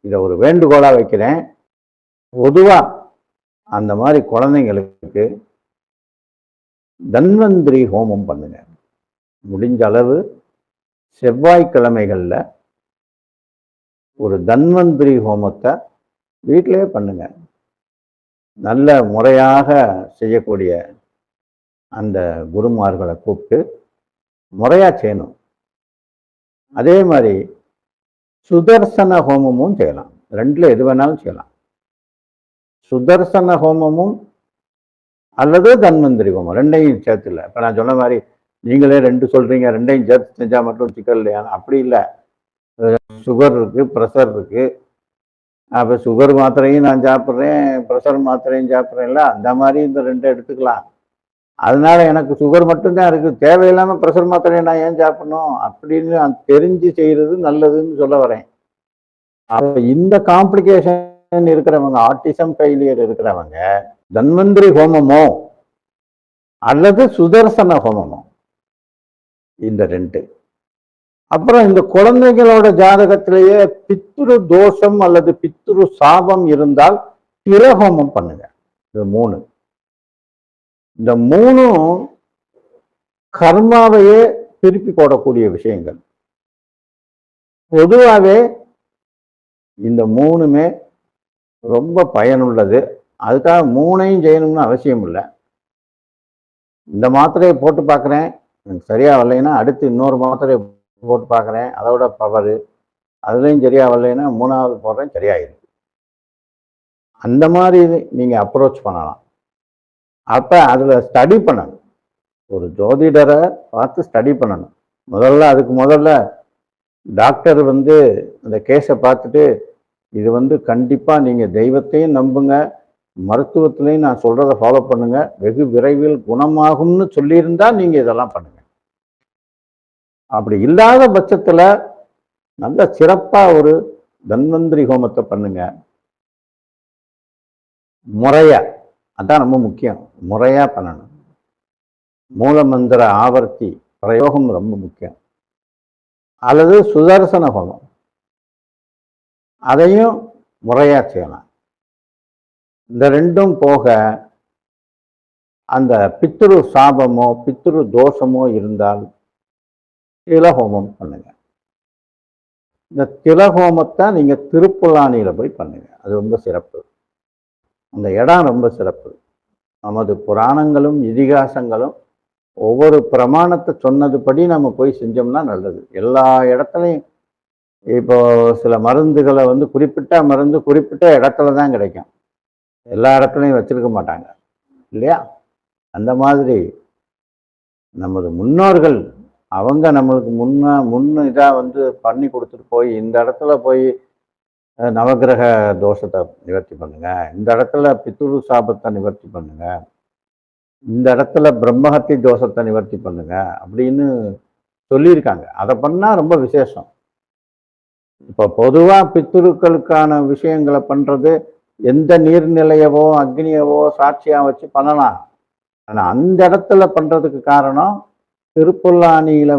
இதை ஒரு வேண்டுகோளாக வைக்கிறேன். பொதுவாக அந்த மாதிரி குழந்தைங்களுக்கு தன்வந்திரி ஹோமம் பண்ணுங்க. முடிஞ்ச அளவு செவ்வாய்க்கிழமைகளில் ஒரு தன்வந்திரி ஹோமத்தை வீட்டிலே பண்ணுங்க. நல்ல முறையாக செய்யக்கூடிய அந்த குருமார்களை கூப்பிட்டு முறையாக செய்யணும். அதே மாதிரி சுதர்சன ஹோமமும் செய்யலாம். ரெண்டில் எது வேணாலும் செய்யலாம். சுதர்சன ஹோமமும் அல்லது தன்வந்திரி ஹோமம் ரெண்டையும் சேர்த்து இல்லை. இப்போ நான் சொன்ன மாதிரி நீங்களே ரெண்டு சொல்கிறீங்க, ரெண்டையும் சேர்த்து செஞ்சால் மட்டும் சிக்கல் இல்லையா? அப்படி இல்லை. சுகர் இருக்குது, ப்ரெஷர் இருக்குது. அப்போ சுகர் மாத்திரையும் நான் சாப்பிட்றேன், ப்ரெஷர் மாத்திரையும் சாப்பிட்றேன்ல, அந்த மாதிரி இந்த ரெண்டை எடுத்துக்கலாம். அதனால எனக்கு சுகர் மட்டும்தான் இருக்குது, தேவையில்லாமல் ப்ரெஷர் மாத்திரையை நான் ஏன் சாப்பிடணும் அப்படின்னு நான் தெரிஞ்சு செய்கிறது நல்லதுன்னு சொல்ல வரேன். அப்போ இந்த காம்ப்ளிகேஷன் இருக்கிறவங்க, ஆட்டிசம் ஃபெயிலியர் இருக்கிறவங்க தன்வந்திரி ஹோமமோ அல்லது சுதர்சன ஹோமமோ, இந்த ரெண்டு. அப்புறம் இந்த குழந்தைகளோட ஜாதகத்திலேயே பித்ரு தோஷம் அல்லது பித்ரு சாபம் இருந்தால் திலஹோமம் பண்ணுங்க. இது 3. இந்த 3ம் கர்மாவையே திருப்பி போடக்கூடிய விஷயங்கள். பொதுவாகவே இந்த 3மே ரொம்ப பயனுள்ளது. அதுக்காக 3ஐயும் செய்யணும்னு அவசியம் இல்லை. இந்த மாத்திரையை போட்டு பார்க்குறேன், எனக்கு சரியா வரலைன்னா அடுத்து இன்னொரு மாத்திரையை போட்டு பார்க்குறேன், அதோட பவரு, அதுலேயும் சரியா வரலைன்னா 3ஆவது போடுறேன், சரியாயிருக்கு. அந்த மாதிரி நீங்கள் அப்ரோச் பண்ணலாம். அப்போ அதில் ஸ்டடி பண்ணணும். ஒரு ஜோதிடரை பார்த்து ஸ்டடி பண்ணணும். அதுக்கு முதல்ல டாக்டர் அந்த கேஸை பார்த்துட்டு இது கண்டிப்பாக நீங்கள் தெய்வத்தையும் நம்புங்க, மருத்துவத்திலையும் நான் சொல்கிறத ஃபாலோ பண்ணுங்க, வெகு விரைவில் குணமாகும்னு சொல்லியிருந்தா நீங்கள் இதெல்லாம் பண்ணுங்க. அப்படி இல்லாத பட்சத்தில் நல்ல சிறப்பாக ஒரு தன்வந்திரி ஹோமத்தை பண்ணுங்க. முறையா, அதான் ரொம்ப முக்கியம். முறையா பண்ணணும். மூலமந்திர ஆவர்த்தி பிரயோகம் ரொம்ப முக்கியம். அல்லது சுதர்சன ஹோமம், அதையும் முறையா செய்யலாம். இந்த ரெண்டும் போக அந்த பித்ரு சாபமோ பித்ரு தோஷமோ இருந்தால் திலஹோமம் பண்ணுங்க. இந்த திலஹோமத்தை நீங்க திருப்புல்லானியில போய் பண்ணுங்க. அது ரொம்ப சிறப்பு. அந்த இடம் ரொம்ப சிறப்பு. நமது புராணங்களும் இதிகாசங்களும் ஒவ்வொரு பிரமாணத்தை சொன்னதுபடி நம்ம போய் செஞ்சோம்னா நல்லது. எல்லா இடத்துலையும் இப்போ சில மருந்துகளை குறிப்பிட்ட மருந்து குறிப்பிட்ட இடத்துல தான் கிடைக்கும், எல்லா இடத்துலையும் வச்சிருக்க மாட்டாங்க இல்லையா? அந்த மாதிரி நமது முன்னோர்கள் அவங்க நம்மளுக்கு முன்ன இதாக பண்ணி கொடுத்துட்டு போய் இந்த இடத்துல போய் நவகிரக தோஷத்தை நிவர்த்தி பண்ணுங்க, இந்த இடத்துல பித்ரு சாபத்தை நிவர்த்தி பண்ணுங்க, இந்த இடத்துல பிரம்மஹத்தி தோஷத்தை நிவர்த்தி பண்ணுங்க அப்படின்னு சொல்லியிருக்காங்க. அதை பண்ணால் ரொம்ப விசேஷம். இப்போ பொதுவாக பித்ருக்களுக்கான விஷயங்களை பண்ணுறது எந்த நீர்நிலையவோ அக்னியவோ சாட்சியாக வச்சு பண்ணலாம். ஆனால் அந்த இடத்துல பண்ணுறதுக்கு காரணம் திருப்புல்லானியில்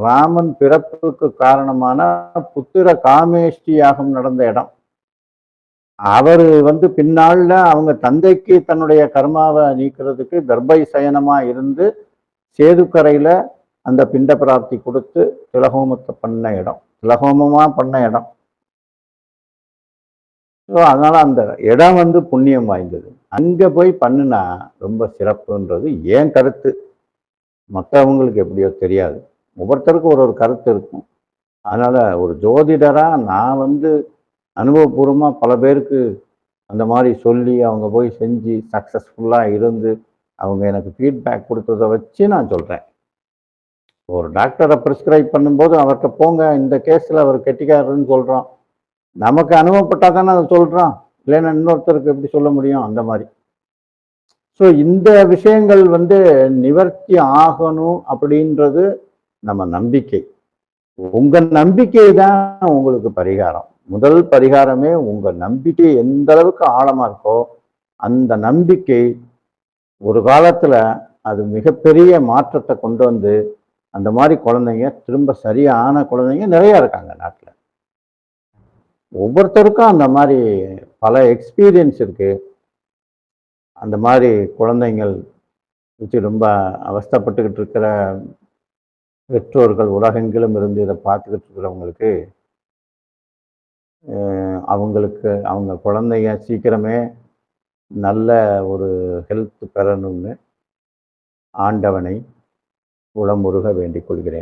ராமன் பிறப்புக்கு காரணமான புத்திர காமேஷ்டி யாகம் நடந்த இடம். அவர் பின்னாளில் அவங்க தந்தைக்கு தன்னுடைய கர்மாவை நீக்கிறதுக்கு கர்ப்பை சயனமாக இருந்து சேதுக்கரையில் அந்த பிண்ட பிராப்தி கொடுத்து திலஹோமத்தை பண்ண இடம், திலஹோமமாக பண்ண இடம். ஸோ அதனால் அந்த இடம் புண்ணியம் வாய்ந்தது. அங்கே போய் பண்ணுனா ரொம்ப சிறப்புன்றது ஏன் கருத்து. மற்றவங்களுக்கு எப்படியோ தெரியாது, ஒவ்வொருத்தருக்கும் ஒரு கருத்து இருக்கும். அதனால் ஒரு ஜோதிடராக நான் அனுபவபூர்வமாக பல பேருக்கு அந்த மாதிரி சொல்லி அவங்க போய் செஞ்சு சக்ஸஸ்ஃபுல்லாக இருந்து அவங்க எனக்கு ஃபீட்பேக் கொடுத்ததை வச்சு நான் சொல்கிறேன். ஒரு டாக்டரை ப்ரிஸ்கிரைப் பண்ணும்போது அவர்கிட்ட போங்க, இந்த கேஸில் அவர் கெட்டிக்காரன்னு சொல்கிறோம், நமக்கு அனுபவப்பட்டால் தானே அதை சொல்கிறோம், இல்லைன்னா இன்னொருத்தருக்கு எப்படி சொல்ல முடியும்? அந்த மாதிரி. ஸோ இந்த விஷயங்கள் நிவர்த்தி ஆகணும் அப்படின்றது நம்ம நம்பிக்கை. உங்கள் நம்பிக்கை தான் உங்களுக்கு பரிகாரம். முதல் பரிகாரமே உங்கள் நம்பிக்கை எந்த அளவுக்கு ஆழமாக இருக்கோ அந்த நம்பிக்கை ஒரு காலத்தில் அது மிகப்பெரிய மாற்றத்தை கொண்டு அந்த மாதிரி குழந்தைங்க திரும்ப சரியான குழந்தைங்க நிறையா இருக்காங்க நாட்டில். ஒவ்வொருத்தருக்கும் அந்த மாதிரி பல எக்ஸ்பீரியன்ஸ் இருக்கு. அந்த மாதிரி குழந்தைங்கள் வச்சு ரொம்ப அவஸ்தைப்பட்டுக்கிட்டு இருக்கிற பெற்றோர்கள் உலகெங்கிலும் இருந்து இதை பார்த்துக்கிட்டு இருக்கிறவங்களுக்கு அவங்களுக்கு அவங்க குழந்தைங்க சீக்கிரமே நல்ல ஒரு ஹெல்த் பெறணும்னு ஆண்டவனை உளமுருக வேண்டிக் கொள்கிறேன்.